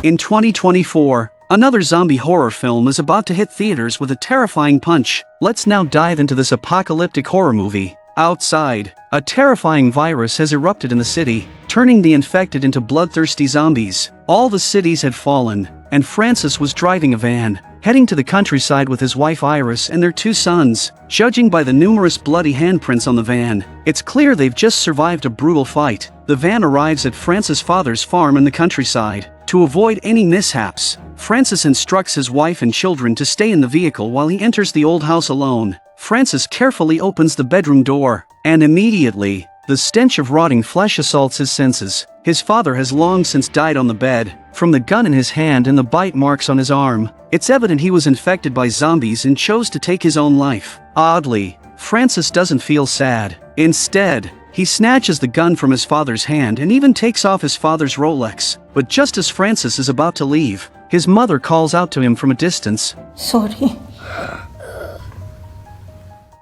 In 2024, another zombie horror film is about to hit theaters with a terrifying punch. Let's now dive into this apocalyptic horror movie. Outside, a terrifying virus has erupted in the city, turning the infected into bloodthirsty zombies. All the cities had fallen, and Francis was driving a van, heading to the countryside with his wife Iris and their 2 sons. Judging by the numerous bloody handprints on the van, it's clear they've just survived a brutal fight. The van arrives at Francis' father's farm in the countryside. To avoid any mishaps, Francis instructs his wife and children to stay in the vehicle while he enters the old house alone. Francis carefully opens the bedroom door, and immediately, the stench of rotting flesh assaults his senses. His father has long since died on the bed, from the gun in his hand and the bite marks on his arm. It's evident he was infected by zombies and chose to take his own life. Oddly, Francis doesn't feel sad. Instead, he snatches the gun from his father's hand and even takes off his father's Rolex. But just as Francis is about to leave, his mother calls out to him from a distance. Sorry.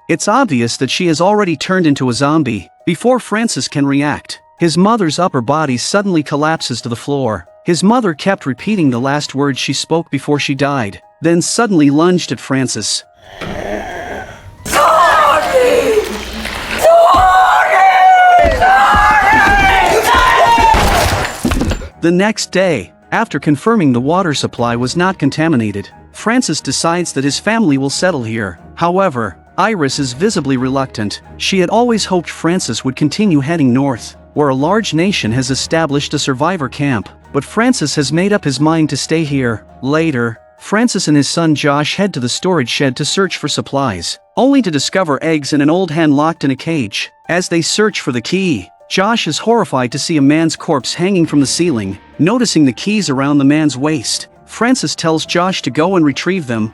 It's obvious that she has already turned into a zombie. Before Francis can react, his mother's upper body suddenly collapses to the floor. His mother kept repeating the last words she spoke before she died, then suddenly lunged at Francis. Sorry! The next day, after confirming the water supply was not contaminated, Francis decides that his family will settle here. However, Iris is visibly reluctant. She had always hoped Francis would continue heading north, where a large nation has established a survivor camp, but Francis has made up his mind to stay here. Later, Francis and his son Josh head to the storage shed to search for supplies, only to discover eggs and an old hen locked in a cage. As they search for the key, Josh is horrified to see a man's corpse hanging from the ceiling. Noticing the keys around the man's waist, Francis tells Josh to go and retrieve them.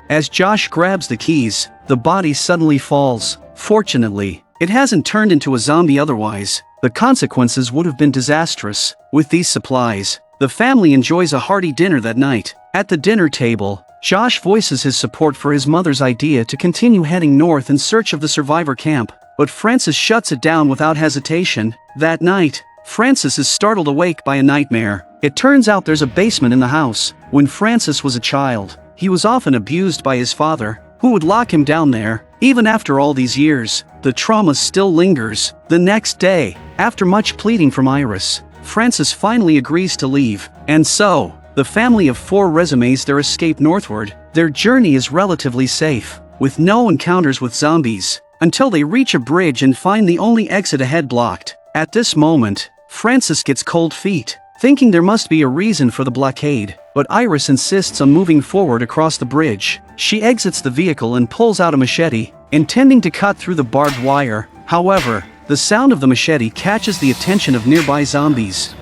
As Josh grabs the keys, the body suddenly falls. Fortunately, it hasn't turned into a zombie otherwise. The consequences would have been disastrous. With these supplies, the family enjoys a hearty dinner that night. At the dinner table, Josh voices his support for his mother's idea to continue heading north in search of the survivor camp, but Francis shuts it down without hesitation. That night, Francis is startled awake by a nightmare. It turns out there's a basement in the house. When Francis was a child, he was often abused by his father, who would lock him down there. Even after all these years, the trauma still lingers. The next day, after much pleading from Iris, Francis finally agrees to leave. And so, the family of 4 resumes their escape northward. Their journey is relatively safe, with no encounters with zombies, until they reach a bridge and find the only exit ahead blocked. At this moment, Francis gets cold feet, thinking there must be a reason for the blockade, but Iris insists on moving forward across the bridge. She exits the vehicle and pulls out a machete, intending to cut through the barbed wire. However, the sound of the machete catches the attention of nearby zombies.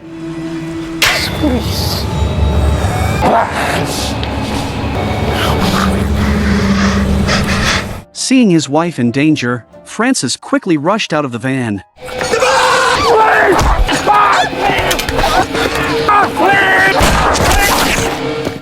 Please. Seeing his wife in danger, Francis quickly rushed out of the van.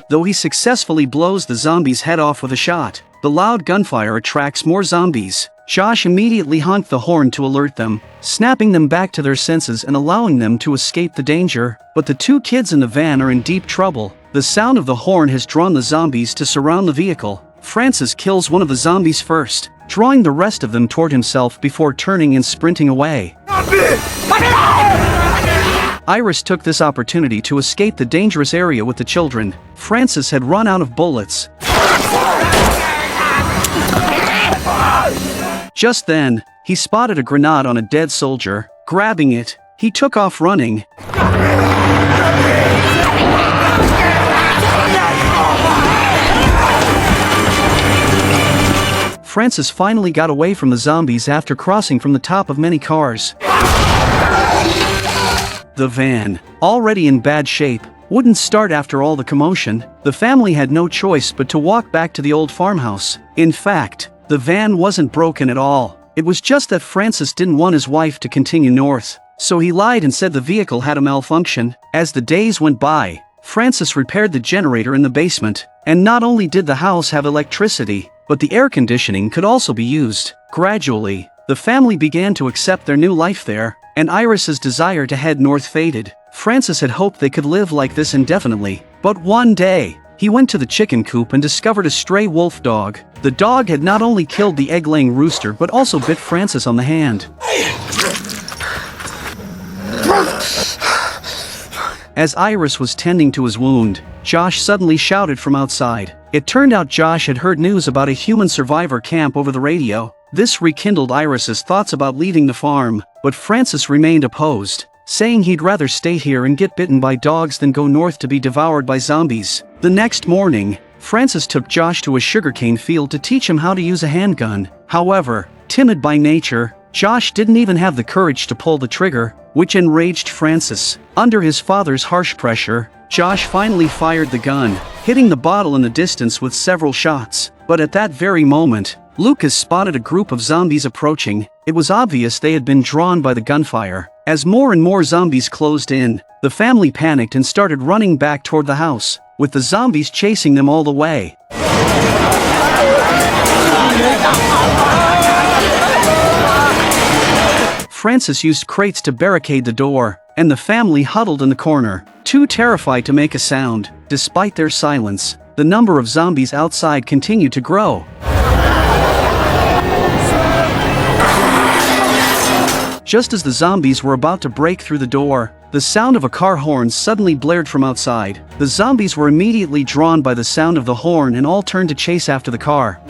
Though he successfully blows the zombie's head off with a shot, the loud gunfire attracts more zombies. Josh immediately honked the horn to alert them, snapping them back to their senses and allowing them to escape the danger. But the 2 kids in the van are in deep trouble. The sound of the horn has drawn the zombies to surround the vehicle. Francis kills one of the zombies first, drawing the rest of them toward himself before turning and sprinting away. Iris took this opportunity to escape the dangerous area with the children. Francis had run out of bullets. Just then, he spotted a grenade on a dead soldier. Grabbing it, he took off running. Francis finally got away from the zombies after crossing from the top of many cars. The van, already in bad shape, wouldn't start after all the commotion. The family had no choice but to walk back to the old farmhouse. In fact, the van wasn't broken at all. It was just that Francis didn't want his wife to continue north, so he lied and said the vehicle had a malfunction. As the days went by, Francis repaired the generator in the basement, and not only did the house have electricity, but the air conditioning could also be used. Gradually, the family began to accept their new life there, and Iris's desire to head north faded. Francis had hoped they could live like this indefinitely, but one day, he went to the chicken coop and discovered a stray wolf dog. The dog had not only killed the egg-laying rooster but also bit Francis on the hand. As Iris was tending to his wound, Josh suddenly shouted from outside. It turned out Josh had heard news about a human survivor camp over the radio. This rekindled Iris's thoughts about leaving the farm, but Francis remained opposed, saying he'd rather stay here and get bitten by dogs than go north to be devoured by zombies. The next morning, Francis took Josh to a sugarcane field to teach him how to use a handgun. However, timid by nature, Josh didn't even have the courage to pull the trigger, which enraged Francis. Under his father's harsh pressure, Josh finally fired the gun, hitting the bottle in the distance with several shots. But at that very moment, Lucas spotted a group of zombies approaching. It was obvious they had been drawn by the gunfire. As more and more zombies closed in, the family panicked and started running back toward the house, with the zombies chasing them all the way. Francis used crates to barricade the door, and the family huddled in the corner, too terrified to make a sound. Despite their silence, the number of zombies outside continued to grow. Just as the zombies were about to break through the door, the sound of a car horn suddenly blared from outside. The zombies were immediately drawn by the sound of the horn and all turned to chase after the car.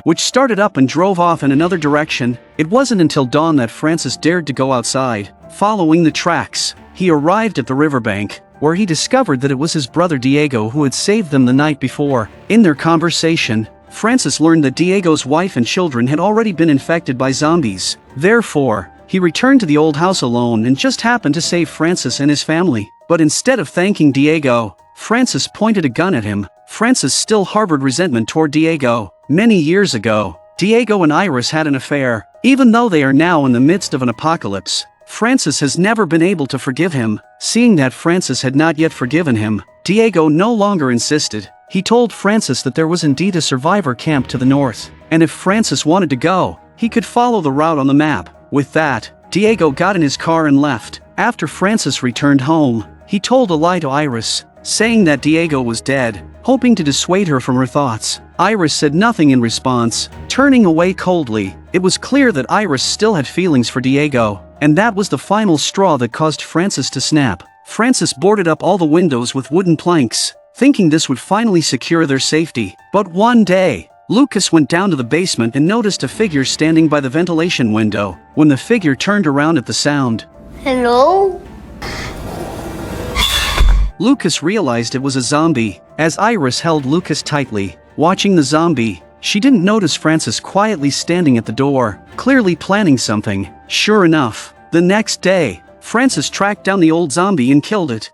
Which started up and drove off in another direction. It wasn't until dawn that Francis dared to go outside. Following the tracks, he arrived at the riverbank, where he discovered that it was his brother Diego who had saved them the night before. In their conversation, Francis learned that Diego's wife and children had already been infected by zombies. Therefore, he returned to the old house alone and just happened to save Francis and his family. But instead of thanking Diego, Francis pointed a gun at him. Francis still harbored resentment toward Diego. Many years ago, Diego and Iris had an affair. Even though they are now in the midst of an apocalypse, Francis has never been able to forgive him. Seeing that Francis had not yet forgiven him, Diego no longer insisted. He told Francis that there was indeed a survivor camp to the north, and if Francis wanted to go, he could follow the route on the map. With that, Diego got in his car and left. After Francis returned home, he told a lie to Iris, saying that Diego was dead, hoping to dissuade her from her thoughts. Iris said nothing in response, turning away coldly. It was clear that Iris still had feelings for Diego, and that was the final straw that caused Francis to snap. Francis boarded up all the windows with wooden planks, thinking this would finally secure their safety. But one day, Lucas went down to the basement and noticed a figure standing by the ventilation window. When the figure turned around at the sound, Hello? Lucas realized it was a zombie. As Iris held Lucas tightly, watching the zombie, she didn't notice Francis quietly standing at the door, clearly planning something. Sure enough, the next day, Francis tracked down the old zombie and killed it,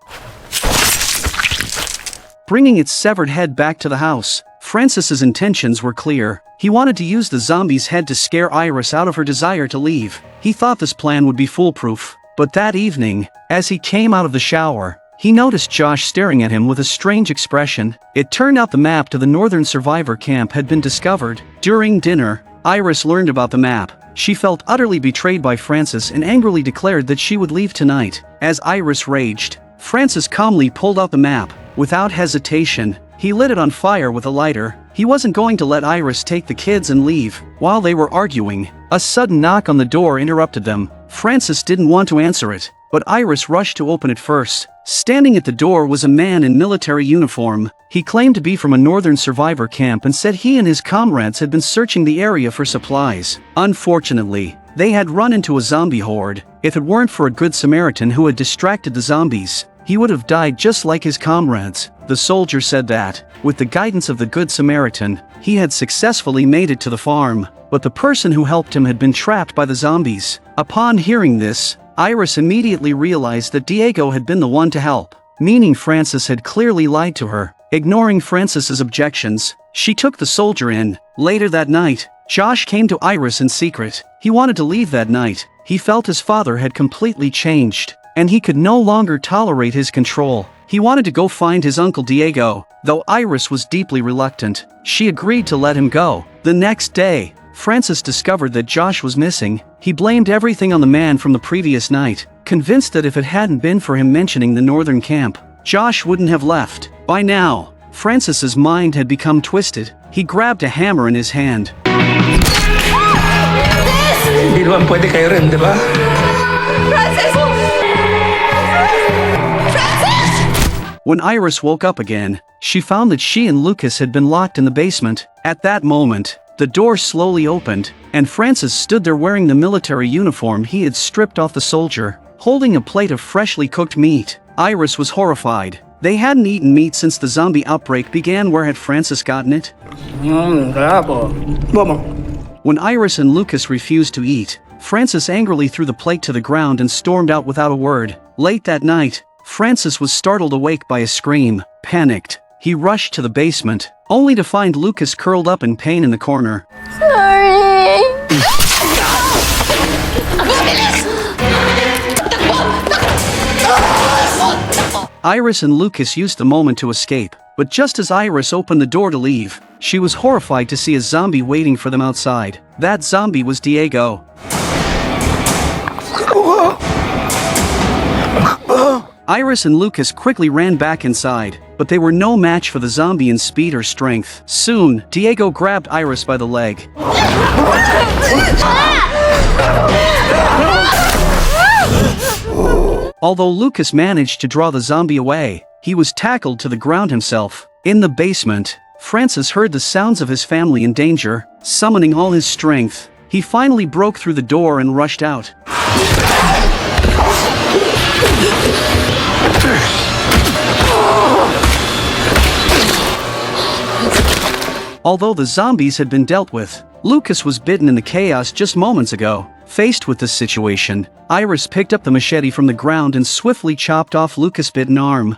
bringing its severed head back to the house. Francis's intentions were clear. He wanted to use the zombie's head to scare Iris out of her desire to leave. He thought this plan would be foolproof. But that evening, as he came out of the shower, he noticed Josh staring at him with a strange expression. It turned out the map to the northern survivor camp had been discovered. During dinner, Iris learned about the map. She felt utterly betrayed by Francis and angrily declared that she would leave tonight. As Iris raged, Francis calmly pulled out the map. Without hesitation, he lit it on fire with a lighter. He wasn't going to let Iris take the kids and leave. While they were arguing, a sudden knock on the door interrupted them. Francis didn't want to answer it, but Iris rushed to open it first. Standing at the door was a man in military uniform. He claimed to be from a northern survivor camp and said he and his comrades had been searching the area for supplies. Unfortunately, they had run into a zombie horde. If it weren't for a good Samaritan who had distracted the zombies, he would have died just like his comrades. The soldier said that, with the guidance of the Good Samaritan, he had successfully made it to the farm, but the person who helped him had been trapped by the zombies. Upon hearing this, Iris immediately realized that Diego had been the one to help, meaning Francis had clearly lied to her. Ignoring Francis's objections, she took the soldier in. Later that night, Josh came to Iris in secret. He wanted to leave that night. He felt his father had completely changed, and he could no longer tolerate his control. He wanted to go find his uncle Diego. Though Iris was deeply reluctant, she agreed to let him go. The next day, Francis discovered that Josh was missing. He blamed everything on the man from the previous night, convinced that if it hadn't been for him mentioning the northern camp, Josh wouldn't have left. By now, Francis's mind had become twisted. He grabbed a hammer in his hand. Hindi naman pwede kayo rin, di ba? Francis! Francis! When Iris woke up again, she found that she and Lucas had been locked in the basement. At that moment, the door slowly opened, and Francis stood there wearing the military uniform he had stripped off the soldier, holding a plate of freshly cooked meat. Iris was horrified. They hadn't eaten meat since the zombie outbreak began. Where had Francis gotten it? When Iris and Lucas refused to eat, Francis angrily threw the plate to the ground and stormed out without a word. Late that night, Francis was startled awake by a scream. Panicked, he rushed to the basement, only to find Lucas curled up in pain in the corner. Sorry. Iris and Lucas used the moment to escape, but just as Iris opened the door to leave, she was horrified to see a zombie waiting for them outside. That zombie was Diego. Iris and Lucas quickly ran back inside, but they were no match for the zombie in speed or strength. Soon, Diego grabbed Iris by the leg. Although Lucas managed to draw the zombie away, he was tackled to the ground himself. In the basement, Francis heard the sounds of his family in danger. Summoning all his strength, he finally broke through the door and rushed out. Although the zombies had been dealt with, Lucas was bitten in the chaos just moments ago. Faced with this situation, Iris picked up the machete from the ground and swiftly chopped off Lucas' bitten arm.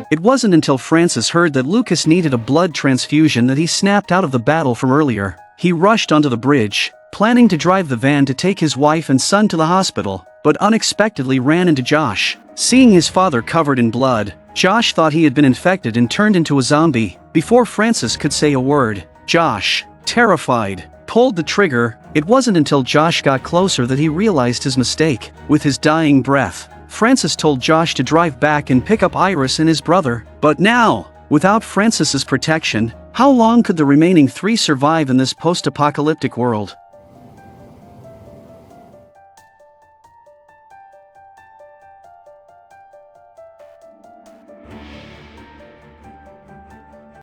It wasn't until Francis heard that Lucas needed a blood transfusion that he snapped out of the battle from earlier. He rushed onto the bridge, planning to drive the van to take his wife and son to the hospital, but unexpectedly ran into Josh. Seeing his father covered in blood, Josh thought he had been infected and turned into a zombie. Before Francis could say a word, Josh, terrified, pulled the trigger. It wasn't until Josh got closer that he realized his mistake. With his dying breath, Francis told Josh to drive back and pick up Iris and his brother. But now, without Francis's protection, how long could the remaining three survive in this post-apocalyptic world?